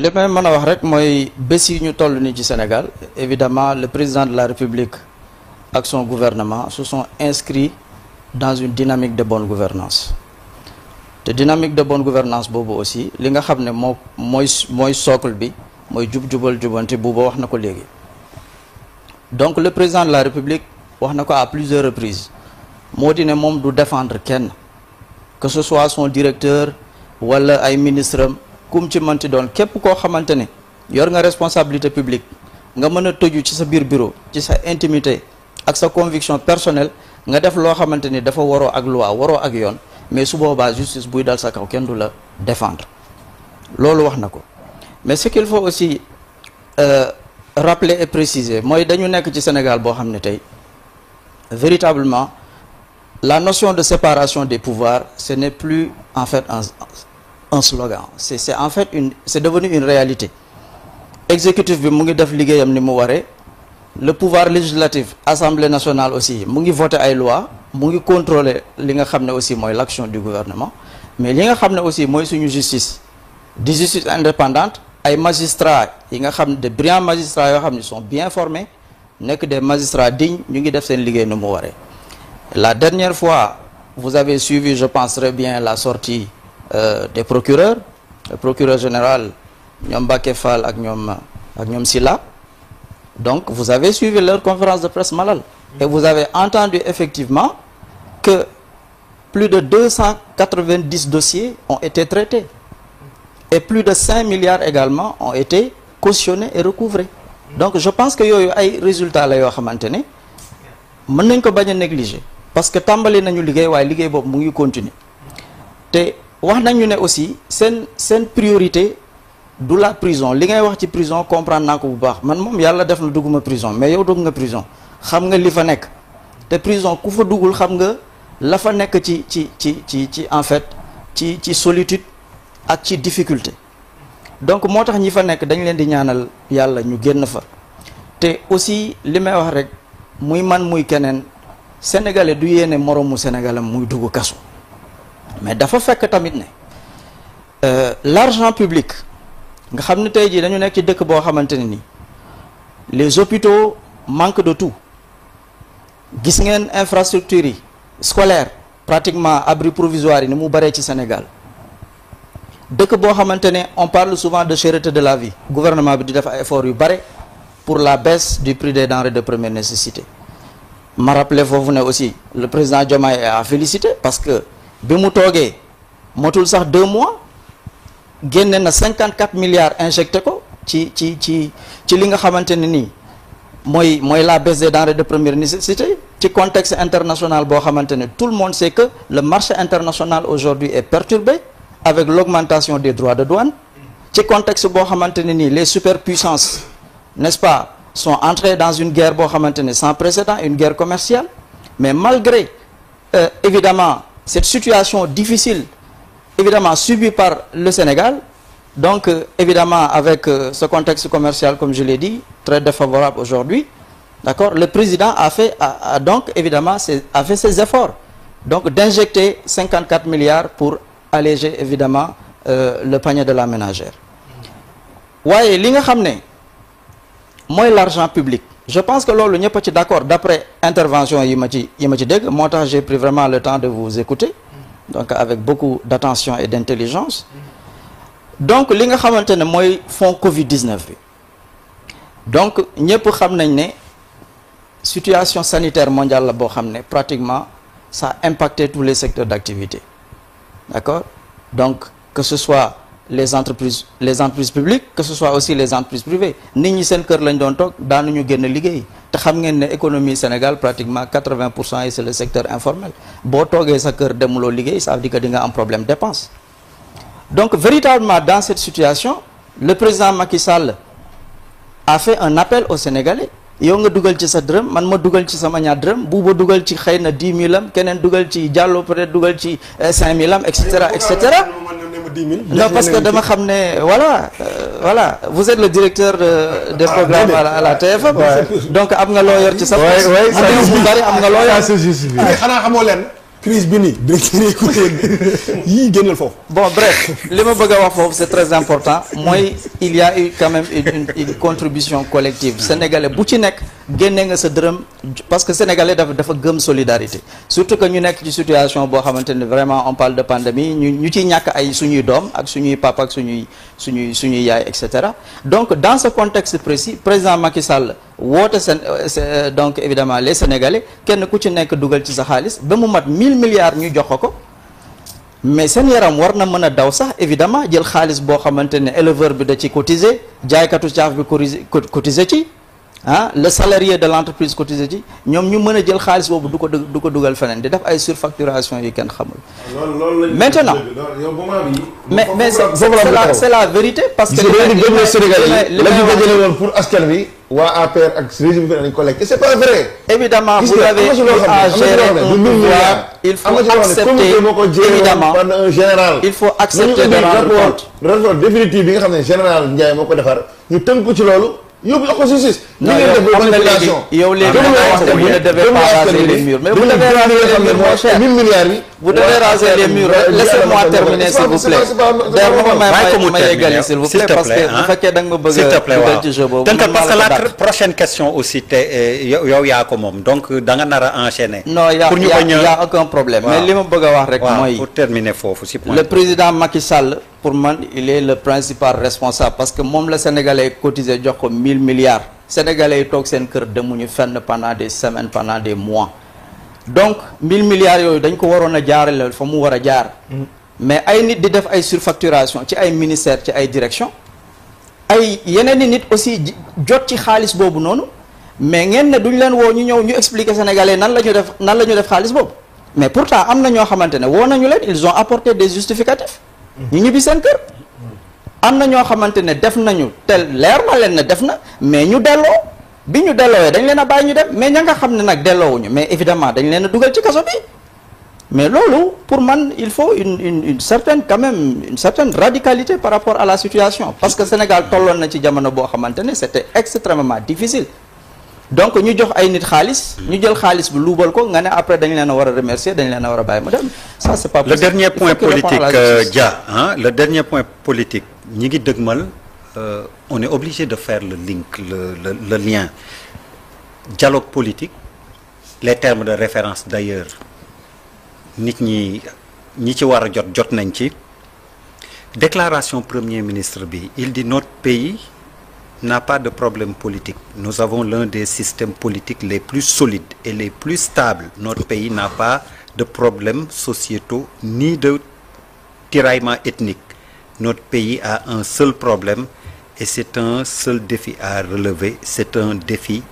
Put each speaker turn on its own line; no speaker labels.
li may mën a wax rek mooy bés yi ñu toll nii ci Sénégal évidemment le président de la République ak son gouvernement se sont inscrits dans une dynamique de bonne gouvernance te dynamique de bonne gouvernance boobu aussi li nga xam ne mooy socle bi mooy jub-jubal jubanti buuba wax na ko léegi. Donc le président de la République wax na ko à plusieurs reprises moo di ne moom du défendre kenn que ce soit son directeur wala ay ministre am kum ci mënti doon képp koo xamante ne yor nga responsabilité publique nga mën a tëju ci sa biir bureau ci sa intimité ak sa conviction personnelle nga def loo xamante ni dafa waroo ak loi waroo ak yoon mais su boobaa justice buy dal sa kaw kenn du la défendre loolu wax na ko. Mais ce qu'il faut aussi rappeler et préciser mooy dañu nekk ci Sénégal boo xam ne tey véritablement la notion de séparation des pouvoirs ce n'est plus en fait un slogan c'est en fait c'est devenu une réalité. Exécutif bi mu ngi def liggéeyam ni mu waree le pouvoir législatif Assemblée nationale aussi mu ngi voter ay lois mu ngi contrôler li nga xam ne aussi mooy l'action du gouvernement mais li nga xam ne aussi mooy suñu justice di justice indépendante ay magistrats yi nga xam ne de brillants magistrats yoo xam ne sont bien formés nekk des magistrats dignes ñu ngi def seen liggéey nu mu waree. La dernière fois vous avez suivi je pense très bien la sortie des procureurs le procureur général ñoom Mbacké Fall ak ñoom Sylla. Donc vous avez suivi leur conférence de presse Malal et vous avez entendu effectivement que plus de 290 dossiers ont été traités et plus de 5 milliards également ont été cautionnés et recouvrés. Donc je pense que yooyu ay résultats la yoo xamante ne mën nañ ko bañ a négliger parce que tàmbali nañu liggéey waaye liggéey boobu mu ngi continuer te wax nañu ne aussi seen priorité du la prison li ngay wax ci prison comprendre naa ko bu baax man moom yàlla def na dugguma prison mais yow dugg nga prison xam nga li fa nekk te prison ku fa duggul xam nga la fa nekk ci en fait ci solitude ak ci difficulté donc moo tax ñi fa nekk dañ leen di ñaanal yàlla ñu génn fa te aussi li may wax rek muy man muy keneen sénégalais du yéene moroomu sénégalais muy dugg kaso mais dafa fekk tamit ne l'argent public nga xam ne tey jii dañu nekk ci dëkk boo xamante ne ni les hôpitaux manquent de tout gis ngeen infrastructures yi scolaires pratiquement abri provisoire yi ni mu baree ci Sénégal dëkk boo xamante ne on parle souvent de cherté de la vie gouvernement bi di def ay efforts yu bare pour la baisse du prix des denrées de première nécessité ma rappelé foofu ne aussi le président Diomaye a félicité parce que bi mu toogee motul sax 2 mois génne na 54 milliards injecté ko ci li nga xamante ne nii mooy la baisse des denrées de première nécessité ci contexte international boo xamante ne tout le monde sait que le marché international aujourd'hui est perturbé avec l'augmentation des droits de douane ci contexte boo xamante ne nii les superpuissances n'est-ce pas sont entrées dans une guerre boo xamante ne sans précédent une guerre commerciale mais malgré évidemment cette situation difficile évidemment subi par le Sénégal donc évidemment avec ce contexte commercial comme je l'ai dit très défavorable aujourd'hui d'accord le président a fait ses efforts donc d'injecter 54 milliards pour alléger évidemment le panier de la ménagère waaye li nga xam ne mooy l'argent public je pense que loolu ñëpp a ci d'accord d'après intervention yi ma ci dégg moo tax j'ai pris vraiment le temps de vous écouter donc avec beaucoup d'attention et d'intelligence donc li nga xamante ne mooy fonds Covid-19 bi donc ñëpp xam nañ ne situation sanitaire mondiale la boo xam ne pratiquement ça a impacté tous les secteurs d'activité d'accord donc que ce soit les entreprises publiques que ce soit aussi les entreprises privées nit ñi seen kër lañ doon toog daanuñu génn liggéey te xam ngeen ne économie Sénégal pratiquement 80% yi c'est le secteur informel boo toogee sa kër demuloo liggéey ça veut dire que di nga am problème dépense donc véritablement dans cette situation le président Macky Sall a fait un appel aux Sénégalais yow nga dugal ci sa dërëm man ma dugal ci sama ñaar dërëm buuba dugal ci xëy na 10 000 am keneen dugal ci Diallo peut-être dugal ci 5 000 am et cetera non parce que dama xam ne voilà vous êtes le directeur des programmes à la TFM donc am nga loo yor ci sa bu bari am nga loo yor
xanaa xamoo leen crise bi nii directeur yii génnal foofu.
bon bref li ma bëgg a wax foofu c'est très important mooy il y a eu quand même une contribution collective sénégalais bu ci nekk génne nga sa dërëm parce que sénégalais dafa gëm solidarité surtout que ñu nekk ci situation boo xamante ne vraiment on parle de pandémie ñu ciy ñàkk ay suñuy doom ak suñuy papa ak suñuy yaay et cetera donc dans ce contexte précis président Macky Sall woote donc évidemment les sénégalais kenn ku ci nekk dugal ci sa xaalis ba mu mat 1000 milliards ñu jox ko mais seen yaram war na mën a daw sax évidemment jël xaalis boo xamante ne éleveur bi da ci cotiser jaaykatu caaf bi cotiser ci le salarié de l'entreprise cotisé ci ñoom ñu mën a jël xaalis boobu du ko dugal feneen di def ay surfacturation yi kenn xamul. maintenant mais c'est la vérité parce que
li may wax pour askan wi waa APR ak régime bi dañ ko lekk c'est pas vrai.
évidemment vous avez à gérer un pouvoir il faut accepter évidemment
un général
il faut accepter de rendre compte
rapport définitif bi nga xam ne général Ndiaye moo ko defar ñu tënk ci loolu yóbbu la ko justice.
non yow léegi vous ne devez pas raser les murs mais vous devez raser les murs mon cher
1000 milliards yi
vous devez raser les murs laissez-moi terminer s'il vous plaît d'ailleurs ma yeggali s'il vous plaît parce que bu fekkee da nga ma bëgg a dugal ci jeu boobu
parce que la prochaine question aussi te yow yaa ko moom donc da nga nar a enchaîner.
non y a aucun problème mais li ma bëgg a wax rek mooy
pour terminer foofu si point
le président Macky Sall pour man il est le principal responsable parce que moom la sénégalais cotisé jox ko 1000 milliards sénégalais yi toog seen kër demuñu fenn pendant des semaines pendant des mois donc 1000 milliards yooyu dañ ko waroon a jaarale fa mu war a jaar mais ay nit di def ay surfacturation ci ay ministères ci ay direction ay yeneen i nit aussi jot ci xaalis boobu noonu mais ngeen ne duñ leen woo ñu ñëw ñu expliquer sénégalais nan la ñu def xaalis boobu mais pourtant am na ñoo xamante ne woo nañu leen ils ont apporté des justificatifs ñu ñibbi seen kër am na ñoo xamante ne def nañu tel leer na leen ne def na mais ñu delloo bi ñu delloowee dañ leen a bàyyi ñu dem mais ña nga xam ne nag delloowuñu mais évidemment dañ leen a dugal ci kaso bi mais loolu pour man il faut une certaine quand même une certaine radicalité par rapport à la situation parce que Sénégal tolloon na ci jamono boo xamante ne c'était extrêmement difficile donc ñu jox ay nit xaalis ñu jël xaalis bi luubal ko nga ne après dañ leen a war a remercier dañ leen a war a bàyyi mu dem ça c'est pas possible.
Le dernier point politique Dia le dernier point politique ñi ngi dëgmal on est obligé de faire le link le lien dialogue politique les termes de référence d'ailleurs nit ñi ci war a jot nañ ci déclaration premier ministre bi il dit notre pays n'a pas de problème politique. Nous avons l'un des systèmes politiques les plus solides et les plus stables. Notre pays n'a pas de problèmes sociétaux ni de tiraillement ethnique. Notre pays a un seul problème et c'est un seul défi à relever. C'est un défi